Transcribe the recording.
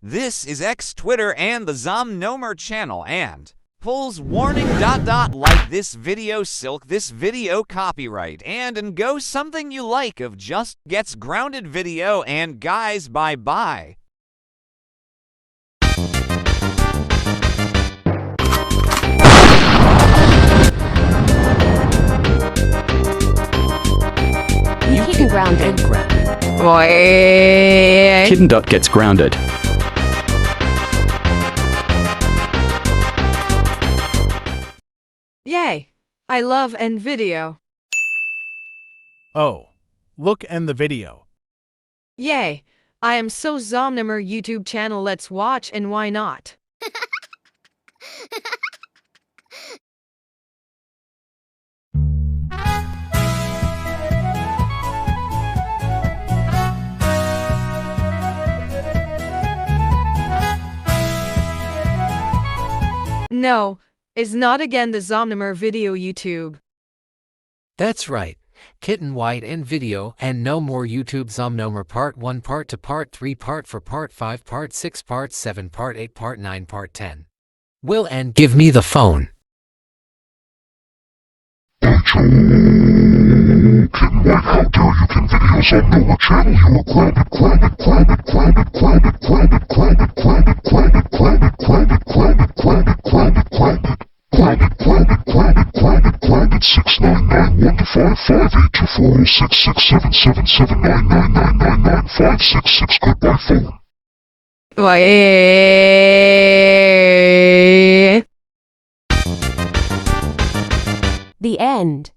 This is X Twitter and the xOmNomer channel, and pulls warning ... like this video silk this video copyright and go something you like of just gets grounded video and guys bye. Kitten grounded. Kitten gets grounded. Yay! I love end video. Oh, look end the video. Yay! I am so xOmNomer YouTube channel, let's watch, and why not? No, it's not again the xOmNomer video YouTube. That's right. Kitten White and video and no more YouTube xOmNomer Part 1 Part 2 Part 3 Part 4 Part 5 Part 6 Part 7 Part 8 Part 9 Part 10. Will and give me the phone. Kitten White, how dare you can video xOmNomer channel? You are grounded. 699-1-558-240-667-779999956. Goodbye phone. The end.